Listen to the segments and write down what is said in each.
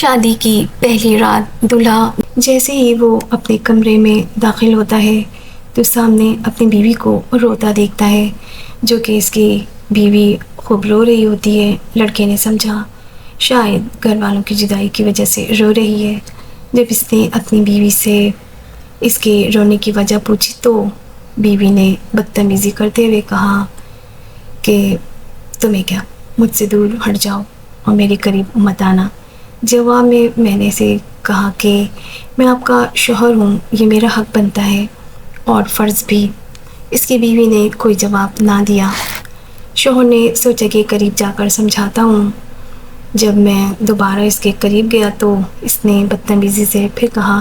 شادی کی پہلی رات دلہا جیسے ہی وہ اپنے کمرے میں داخل ہوتا ہے تو سامنے اپنی بیوی کو روتا دیکھتا ہے، جو کہ اس کی بیوی خوب رو رہی ہوتی ہے۔ لڑکے نے سمجھا شاید گھر والوں کی جدائی کی وجہ سے رو رہی ہے۔ جب اس نے اپنی بیوی سے اس کے رونے کی وجہ پوچھی تو بیوی نے بدتمیزی کرتے ہوئے کہا کہ تمہیں کیا، مجھ سے دور ہٹ جاؤ اور میرے قریب مت آنا۔ جواب میں نے اسے کہا کہ میں آپ کا شوہر ہوں، یہ میرا حق بنتا ہے اور فرض بھی۔ اس کی بیوی نے کوئی جواب نہ دیا۔ شوہر نے سوچا کہ قریب جا کر سمجھاتا ہوں۔ جب میں دوبارہ اس کے قریب گیا تو اس نے بدتمیزی سے پھر کہا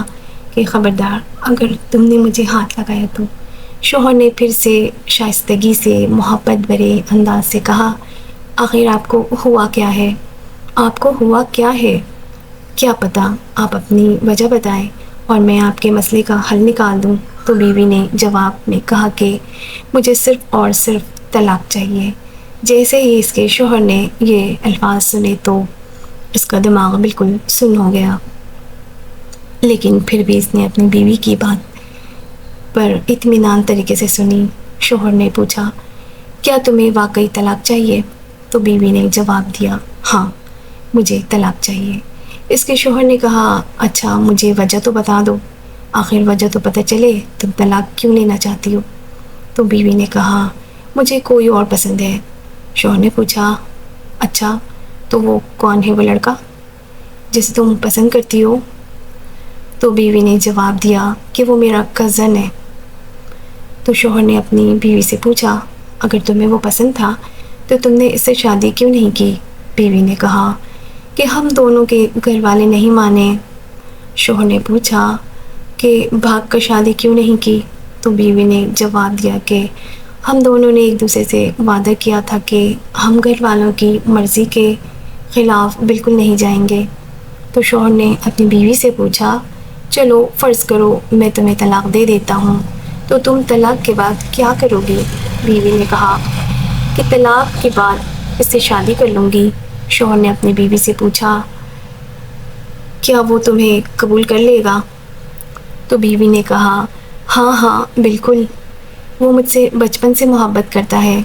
کہ خبردار اگر تم نے مجھے ہاتھ لگایا تو۔ شوہر نے پھر سے شائستگی سے محبت بھرے انداز سے کہا آخر آپ کو ہوا کیا ہے؟ آپ کو ہوا کیا ہے؟ کیا پتہ، آپ اپنی وجہ بتائیں اور میں آپ کے مسئلے کا حل نکال دوں۔ تو بیوی نے جواب میں کہا کہ مجھے صرف اور صرف طلاق چاہیے۔ جیسے ہی اس کے شوہر نے یہ الفاظ سنے تو اس کا دماغ بالکل سن ہو گیا، لیکن پھر بھی اس نے اپنی بیوی کی بات پر اطمینان طریقے سے سنی۔ شوہر نے پوچھا کیا تمہیں واقعی طلاق چاہیے؟ تو بیوی نے جواب دیا ہاں مجھے طلاق چاہیے۔ اس کے شوہر نے کہا اچھا مجھے وجہ تو بتا دو، آخر وجہ تو پتہ چلے تم طلاق کیوں لینا چاہتی ہو۔ تو بیوی نے کہا مجھے کوئی اور پسند ہے۔ شوہر نے پوچھا اچھا تو وہ کون ہے وہ لڑکا جسے تم پسند کرتی ہو؟ تو بیوی نے جواب دیا کہ وہ میرا کزن ہے۔ تو شوہر نے اپنی بیوی سے پوچھا اگر تمہیں وہ پسند تھا تو تم نے اس سے شادی کیوں نہیں کی؟ بیوی نے کہا کہ ہم دونوں کے گھر والے نہیں مانے۔ شوہر نے پوچھا کہ بھاگ کر شادی کیوں نہیں کی؟ تو بیوی نے جواب دیا کہ ہم دونوں نے ایک دوسرے سے وعدہ کیا تھا کہ ہم گھر والوں کی مرضی کے خلاف بالکل نہیں جائیں گے۔ تو شوہر نے اپنی بیوی سے پوچھا چلو فرض کرو میں تمہیں طلاق دے دیتا ہوں تو تم طلاق کے بعد کیا کرو گی؟ بیوی نے کہا کہ طلاق کے بعد اس سے شادی کر لوں گی۔ شوہر نے اپنی بیوی سے پوچھا کیا وہ تمہیں قبول کر لے گا؟ تو بیوی نے کہا ہاں بالکل، وہ مجھ سے بچپن سے محبت کرتا ہے،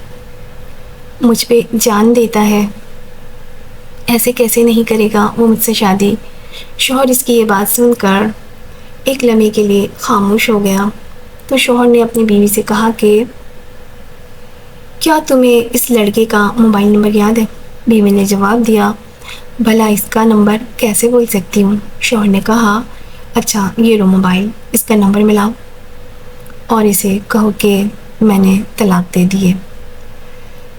مجھ پہ جان دیتا ہے، ایسے کیسے نہیں کرے گا وہ مجھ سے شادی۔ شوہر اس کی یہ بات سن کر ایک لمحے کے لیے خاموش ہو گیا۔ تو شوہر نے اپنی بیوی سے کہا کہ کیا تمہیں اس لڑکے کا موبائل نمبر یاد ہے؟ بیوی نے جواب دیا بھلا اس کا نمبر کیسے بول سکتی ہوں؟ شوہر نے کہا اچھا یہ لو موبائل، اس کا نمبر ملاؤ اور اسے کہو کہ میں نے طلاق دے دی ہے۔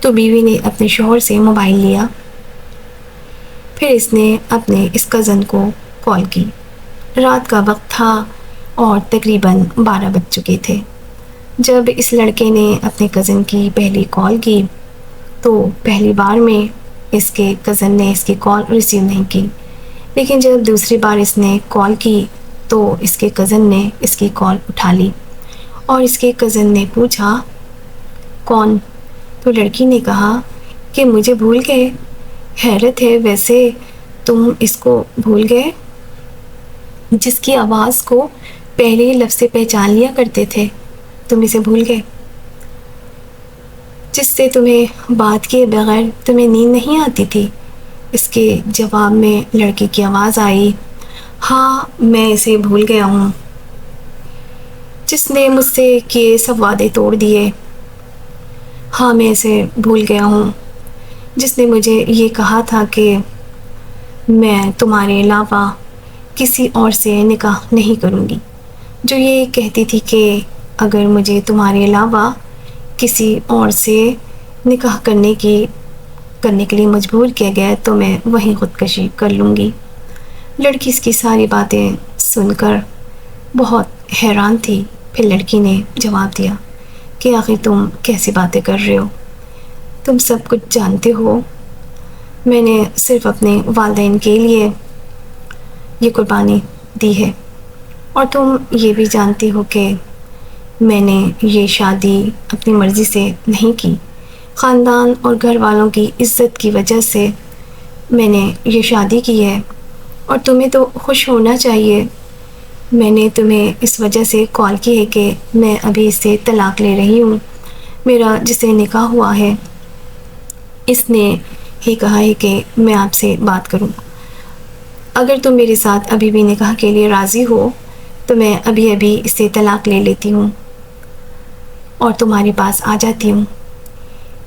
تو بیوی نے اپنے شوہر سے موبائل لیا، پھر اس نے اپنے اس کزن کو کال کی۔ رات کا وقت تھا اور تقریباً 12 بج چکے تھے۔ جب اس لڑکے نے اپنے کزن کی پہلی کال کی تو پہلی بار میں اس کے کزن نے اس کی کال ریسیو نہیں کی، لیکن جب دوسری بار اس نے کال کی تو اس کے کزن نے اس کی کال اٹھا لی اور اس کے کزن نے پوچھا کون؟ تو لڑکی نے کہا کہ مجھے بھول گئے۔ حیرت ہے ویسے تم اس کو بھول گئے جس کی آواز کو پہلے لفظ سے پہچان لیا کرتے تھے، تم اسے بھول گئے جس سے تمہیں بات کیے بغیر تمہیں نیند نہیں آتی تھی؟ اس کے جواب میں لڑکی کی آواز آئی ہاں میں اسے بھول گیا ہوں جس نے مجھ سے کیے سب وعدے توڑ دیے۔ ہاں میں اسے بھول گیا ہوں جس نے مجھے یہ کہا تھا کہ میں تمہارے علاوہ کسی اور سے نکاح نہیں کروں گی، جو یہ کہتی تھی کہ اگر مجھے تمہارے علاوہ کسی اور سے نکاح کرنے کے لیے مجبور کیا گیا تو میں وہیں خودکشی کر لوں گی۔ لڑکی اس کی ساری باتیں سن کر بہت حیران تھی۔ پھر لڑکی نے جواب دیا کہ آخر تم کیسی باتیں کر رہے ہو؟ تم سب کچھ جانتے ہو، میں نے صرف اپنے والدین کے لیے یہ قربانی دی ہے اور تم یہ بھی جانتی ہو کہ میں نے یہ شادی اپنی مرضی سے نہیں کی، خاندان اور گھر والوں کی عزت کی وجہ سے میں نے یہ شادی کی ہے۔ اور تمہیں تو خوش ہونا چاہیے. میں نے تمہیں اس وجہ سے کال کی ہے کہ میں ابھی اس سے طلاق لے رہی ہوں. میرا جس سے نکاح ہوا ہے اس نے ہی کہا ہے کہ میں آپ سے بات کروں. اگر تم میرے ساتھ ابھی بھی نکاح کے لیے راضی ہو تو میں ابھی اس سے طلاق لے لیتی ہوں اور تمہارے پاس آ جاتی ہوں.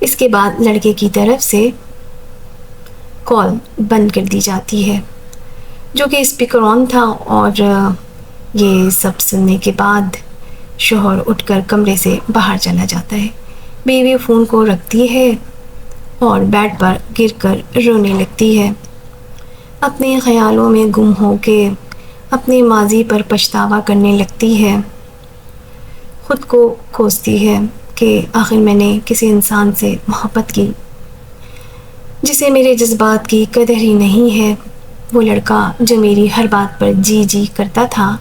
اس کے بعد لڑکے کی طرف سے کال بند کر دی جاتی ہے جو کہ اسپیکر آن تھا. اور یہ سب سننے کے بعد شوہر اٹھ کر کمرے سے باہر چلا جاتا ہے. بیوی فون کو رکھتی ہے اور بیڈ پر گر کر رونے لگتی ہے. اپنے خیالوں میں گم ہو کے اپنے ماضی پر پچھتاوا کرنے لگتی ہے. خود کو کوستی ہے کہ آخر میں نے کسی انسان سے محبت کی جسے میرے جذبات کی قدر ہی نہیں ہے. وہ لڑکا جو میری ہر بات پر جی جی کرتا تھا،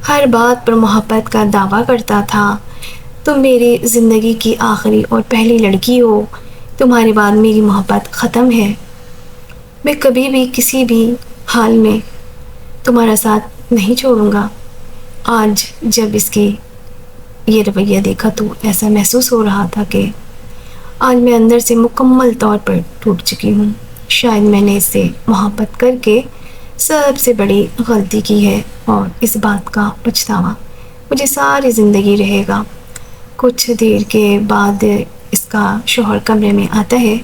ہر بات پر محبت کا دعویٰ کرتا تھا. تم میری زندگی کی آخری اور پہلی لڑکی ہو. تمہارے بعد میری محبت ختم ہے. میں کبھی بھی کسی بھی حال میں تمہارا ساتھ نہیں چھوڑوں گا. آج جب اس کی یہ رویہ دیکھا تو ایسا محسوس ہو رہا تھا کہ آج میں اندر سے مکمل طور پر ٹوٹ چکی ہوں. شاید میں نے اس سے محبت کر کے سب سے بڑی غلطی کی ہے اور اس بات کا پچھتاوا مجھے ساری زندگی رہے گا. کچھ دیر کے بعد اس کا شوہر کمرے میں آتا ہے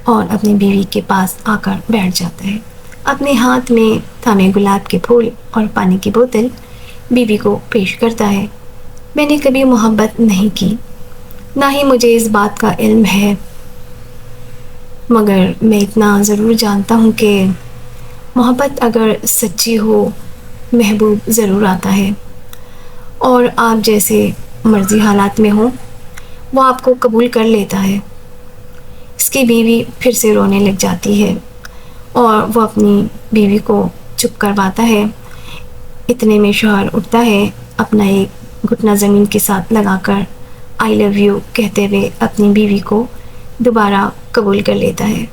اور اپنی بیوی کے پاس آ کر بیٹھ جاتا ہے. اپنے ہاتھ میں تھامے گلاب کے پھول اور پانی کی بوتل بیوی کو پیش کرتا ہے. میں نے کبھی محبت نہیں کی، نہ ہی مجھے اس بات کا علم ہے، مگر میں اتنا ضرور جانتا ہوں کہ محبت اگر سچی ہو محبوب ضرور آتا ہے اور آپ جیسے مرضی حالات میں ہوں وہ آپ کو قبول کر لیتا ہے. اس کی بیوی پھر سے رونے لگ جاتی ہے اور وہ اپنی بیوی کو چپ کرواتا ہے. اتنے میں شوہر اٹھتا ہے، اپنا ایک گھٹنا زمین کے ساتھ لگا کر آئی لو یو کہتے ہوئے اپنی بیوی کو دوبارہ قبول کر لیتا ہے.